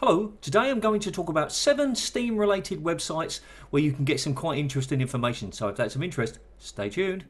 Hello, today I'm going to talk about 7 Steam related websites where you can get some quite interesting information. So if that's of interest, stay tuned.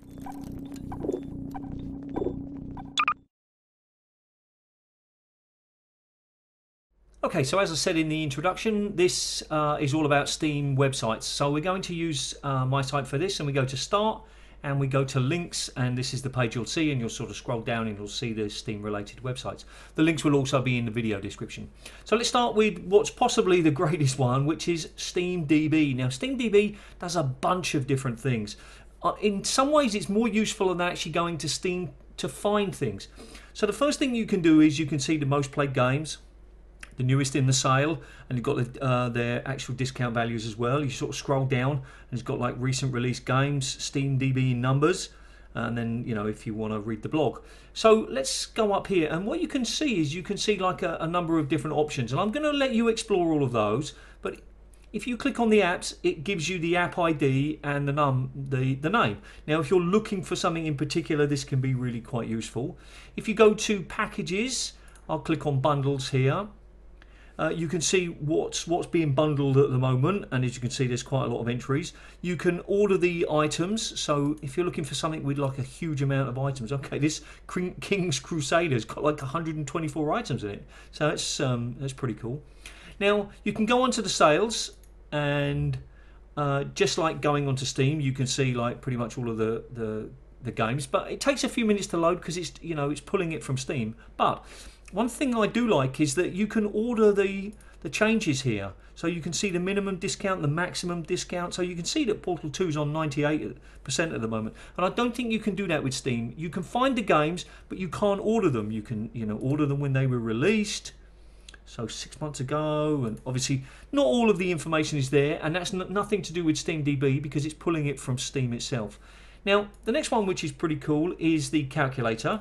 Okay, so as I said in the introduction, this is all about Steam websites. So we're going to use my site for this, and we go to Start and we go to Links, and this is the page you'll see, and you'll sort of scroll down and you'll see the Steam related websites. The links will also be in the video description. So let's start with what's possibly the greatest one, which is SteamDB. Now SteamDB does a bunch of different things. In some ways it's more useful than actually going to Steam to find things. So the first thing you can do is you can see the most played games, the newest in the sale, and you've got their actual discount values as well. You sort of scroll down and it's got like recent release games, SteamDB numbers, and then, you know, if you want to read the blog. So let's go up here, and what you can see is you can see like a number of different options, and I'm going to let you explore all of those. But if you click on the apps, it gives you the app ID and the name. Now if you're looking for something in particular, this can be really quite useful. If you go to packages, I'll click on bundles here. You can see what's being bundled at the moment, and as you can see there's quite a lot of entries. You can order the items, so if you're looking for something with like a huge amount of items, okay, this King's Crusader's got like 124 items in it, so that's pretty cool. Now you can go onto the sales, and just like going onto Steam, you can see like pretty much all of the games, but it takes a few minutes to load because it's, you know, it's pulling it from Steam. But one thing I do like is that you can order the changes here, so you can see the minimum discount, the maximum discount. So you can see that Portal 2 is on 98% at the moment, and I don't think you can do that with Steam. You can find the games, but you can't order them. You can, you know, order them when they were released, so 6 months ago, and obviously not all of the information is there, and that's nothing to do with SteamDB because it's pulling it from Steam itself. Now the next one, which is pretty cool, is the calculator,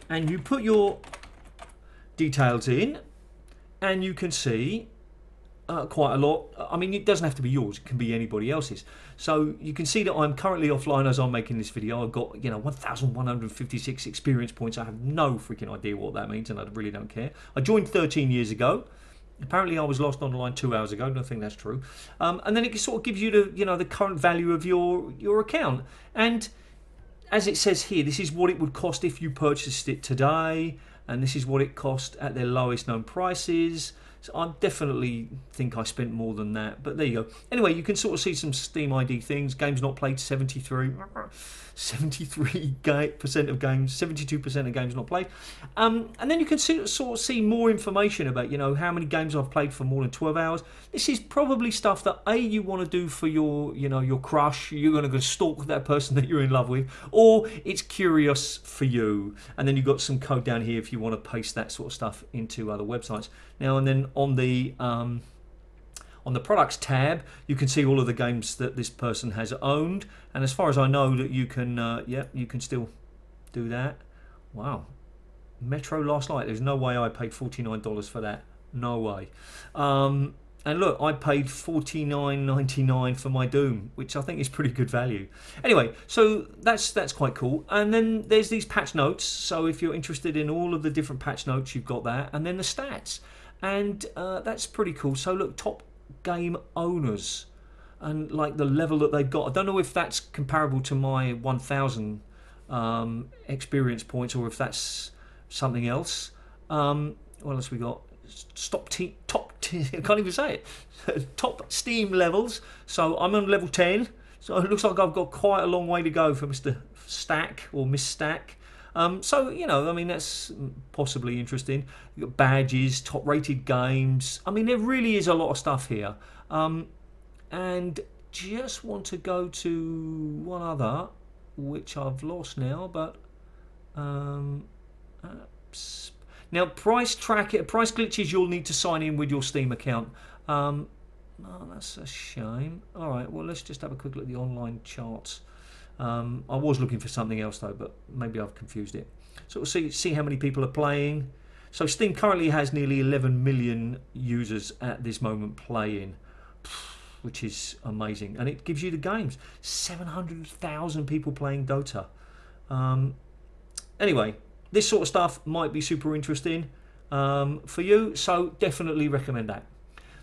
and you put your details in and you can see quite a lot. I mean, it doesn't have to be yours, it can be anybody else's. So you can see that I'm currently offline as I'm making this video. I've got, you know, 1,156 experience points. I have no freaking idea what that means, and I really don't care. I joined 13 years ago. Apparently I was lost online 2 hours ago. I don't think that's true. And then it sort of gives you the, you know, the current value of your account. And as it says here, this is what it would cost if you purchased it today, and this is what it cost at their lowest known prices. So I definitely think I spent more than that, but there you go. Anyway, you can sort of see some Steam ID things. Games not played, 73% of games, 72% of games not played. And then you can sort of see more information about, you know, how many games I've played for more than 12 hours. This is probably stuff that you want to do for your, you know, your crush. You're going to go stalk that person that you're in love with, or it's curious for you. And then you've got some code down here if you want to paste that sort of stuff into other websites. Now and then on the products tab, you can see all of the games that this person has owned, and as far as I know, that you can you can still do that. Wow, Metro Last Light, there's no way I paid $49 for that, no way. And look, I paid $49.99 for my Doom, which I think is pretty good value. Anyway, so that's quite cool. And then there's these patch notes, so if you're interested in all of the different patch notes, you've got that, and then the stats, and that's pretty cool. So look, top game owners and like the level that they've got. I don't know if that's comparable to my 1,000 experience points, or if that's something else. What else we got? I can't even say it. Top Steam levels. So I'm on level 10. So it looks like I've got quite a long way to go for Mr. Stack or Miss Stack. So, you know, I mean, that's possibly interesting. You've got badges, top rated games. I mean, there really is a lot of stuff here. And just want to go to one other, which I've lost now, but now price glitches, you'll need to sign in with your Steam account. Oh, that's a shame. All right, well, let's just have a quick look at the online charts. I was looking for something else though, but maybe I've confused it. So we'll see how many people are playing. So Steam currently has nearly 11 million users at this moment playing, which is amazing, and it gives you the games. 700,000 people playing Dota. Anyway, this sort of stuff might be super interesting. for you, so definitely recommend that.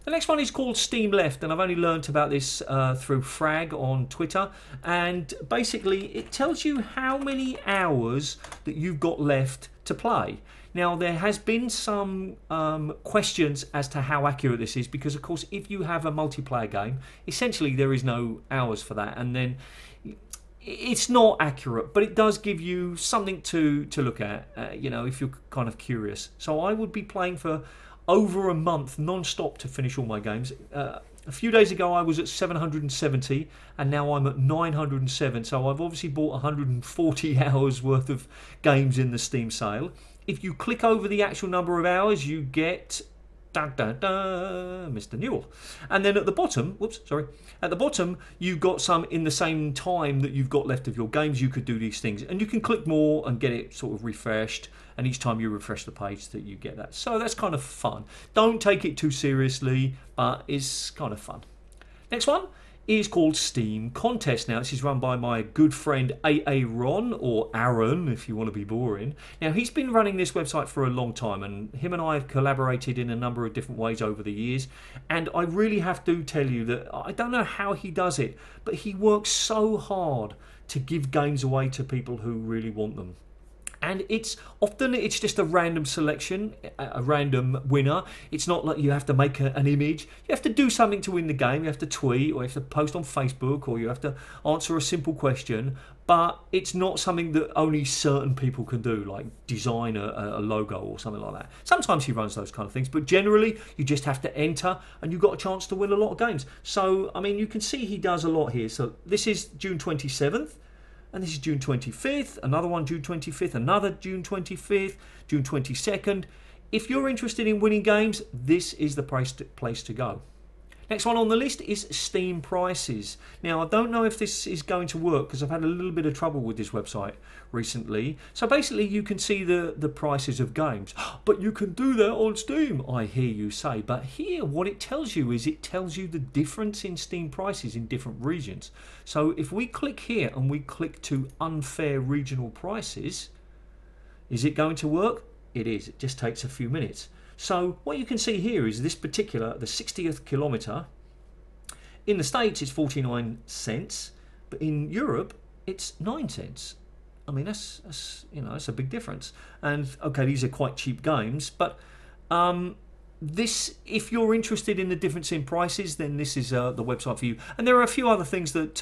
The next one is called Steam Left, and I've only learnt about this through Frag on Twitter, and basically it tells you how many hours that you've got left to play. Now, there has been some questions as to how accurate this is, because of course if you have a multiplayer game, essentially there is no hours for that, and then it's not accurate, but it does give you something to look at, you know, if you're kind of curious. So I would be playing for over a month non-stop to finish all my games. A few days ago I was at 770 and now I'm at 907, so I've obviously bought 140 hours worth of games in the Steam sale. If you click over the actual number of hours, you get Mr. Newell. And then at the bottom, at the bottom you've got some in the same time that you've got left of your games. You could do these things, and you can click more and get it sort of refreshed, and each time you refresh the page that you get that. So that's kind of fun. Don't take it too seriously, but it's kind of fun. Next one is called Steam Contest. Now, this is run by my good friend Ron, or Aaron if you want to be boring. Now, he's been running this website for a long time, and him and I have collaborated in a number of different ways over the years, and I really have to tell you that I don't know how he does it, but he works so hard to give games away to people who really want them. And it's just a random selection, a random winner. It's not like you have to make an image. You have to do something to win the game. You have to tweet, or you have to post on Facebook, or you have to answer a simple question. But it's not something that only certain people can do, like design a logo or something like that. Sometimes he runs those kind of things, but generally you just have to enter and you've got a chance to win a lot of games. So, I mean, you can see he does a lot here. So this is June 27th. And this is June 25th, another one June 25th, another June 25th, June 22nd. If you're interested in winning games, this is the place to go. Next one on the list is Steam prices. Now, I don't know if this is going to work because I've had a little bit of trouble with this website recently. So basically you can see the prices of games. But you can do that on Steam, I hear you say. But here what it tells you is it tells you the difference in Steam prices in different regions. So if we click here and we click to unfair regional prices, is it going to work? It is. It just takes a few minutes. So what you can see here is this particular, the 60th kilometre. In the States it's 49 cents, but in Europe it's 9 cents. I mean, that's you know, that's a big difference. And okay, these are quite cheap games, but this, if you're interested in the difference in prices, then this is the website for you. And there are a few other things that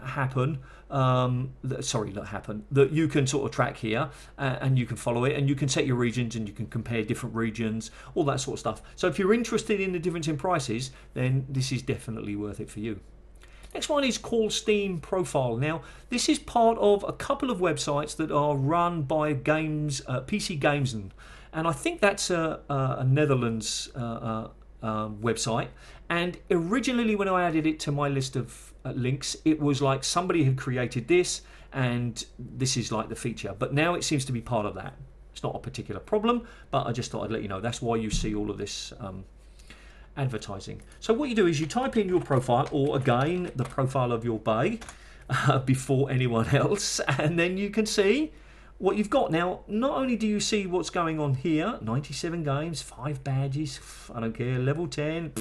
happen. That you can sort of track here, and you can follow it, and you can set your regions, and you can compare different regions, all that sort of stuff. So if you're interested in the difference in prices, then this is definitely worth it for you. Next one is called Steam Profile. Now, this is part of a couple of websites that are run by PC Games, and I think that's a Netherlands website. And originally, when I added it to my list of links, it was like somebody had created this, and this is like the feature. But now it seems to be part of that. It's not a particular problem, but I just thought I'd let you know. That's why you see all of this advertising. So what you do is you type in your profile, or again, the profile of your bay, before anyone else, and then you can see what you've got. Now, not only do you see what's going on here, 97 games, 5 badges, I don't care, level 10,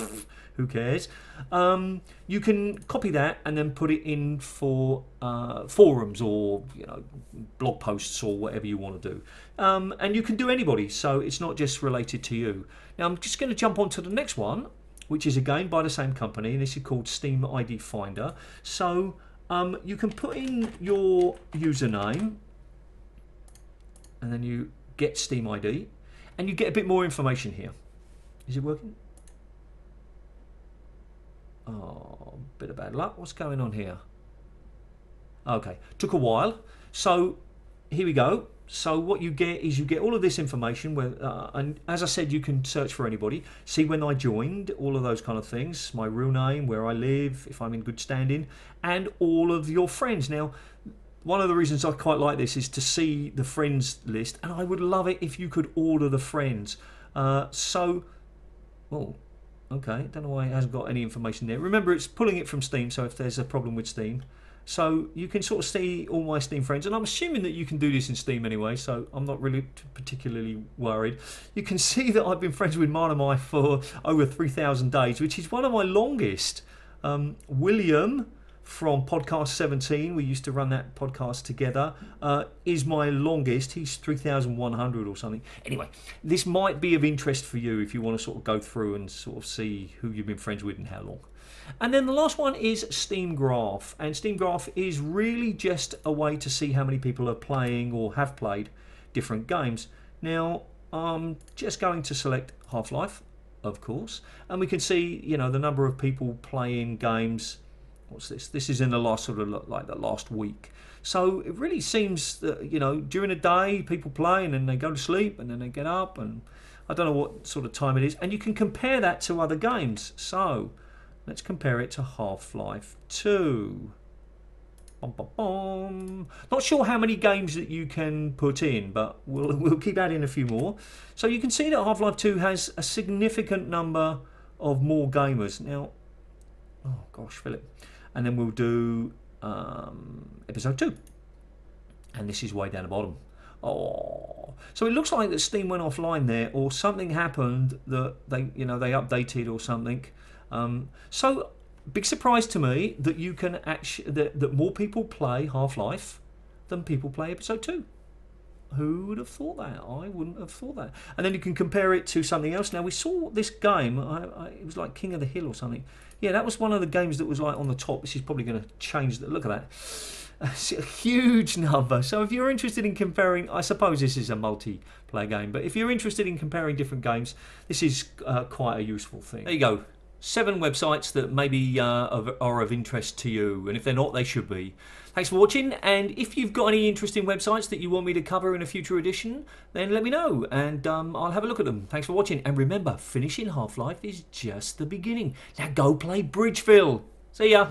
who cares? You can copy that and then put it in for forums, or blog posts, or whatever you want to do. And you can do anybody, so it's not just related to you. Now, I'm just going to jump on to the next one, which is again by the same company, and this is called Steam ID Finder. So you can put in your username, and then you get Steam ID, and you get a bit more information here. Is it working? Oh, bit of bad luck. What's going on here? Okay, took a while. So here we go. So what you get is you get all of this information, where, and as I said, you can search for anybody, see when I joined, all of those kind of things, my real name, where I live, if I'm in good standing, and all of your friends. Now, one of the reasons I quite like this is to see the friends list, and I would love it if you could order the friends. Oh, okay, don't know why it hasn't got any information there. Remember, it's pulling it from Steam, so if there's a problem with Steam, So you can sort of see all my Steam friends, and I'm assuming that you can do this in Steam anyway, so I'm not really particularly worried. You can see that I've been friends with Marnamai for over 3,000 days, which is one of my longest. William from podcast 17, we used to run that podcast together, is my longest. He's 3,100 or something. Anyway, this might be of interest for you if you want to sort of go through and sort of see who you've been friends with and how long. And then the last one is Steam Graph, and Steam Graph is really just a way to see how many people are playing or have played different games. Now I'm just going to select Half-Life, of course, and we can see, you know, the number of people playing games. What's this? This is in the last sort of like the last week. So it really seems that, you know, during the day people play and then they go to sleep and then they get up, and I don't know what sort of time it is, and you can compare that to other games. So let's compare it to Half-Life 2. Bum, bum, bum. Not sure how many games that you can put in, but we'll keep adding a few more. So you can see that Half-Life 2 has a significant number of more gamers. Now, oh gosh, Philip. And then we'll do episode 2. And this is way down the bottom. Oh, so it looks like that Steam went offline there, or something happened that they, you know, they updated or something. So big surprise to me that you can actually that more people play Half-Life than people play episode 2. Who would have thought that? I wouldn't have thought that. And then you can compare it to something else. Now we saw this game. It was like King of the Hill or something. Yeah, that was one of the games that was like on the top. This is probably going to change. Look at that. It's a huge number. So if you're interested in comparing, I suppose this is a multiplayer game, but if you're interested in comparing different games, this is quite a useful thing. There you go. 7 websites that maybe are of interest to you, and if they're not, they should be. Thanks for watching, and if you've got any interesting websites that you want me to cover in a future edition, then let me know, and I'll have a look at them. Thanks for watching, and remember, finishing Half-Life is just the beginning. Now go play Bridgeville. See ya.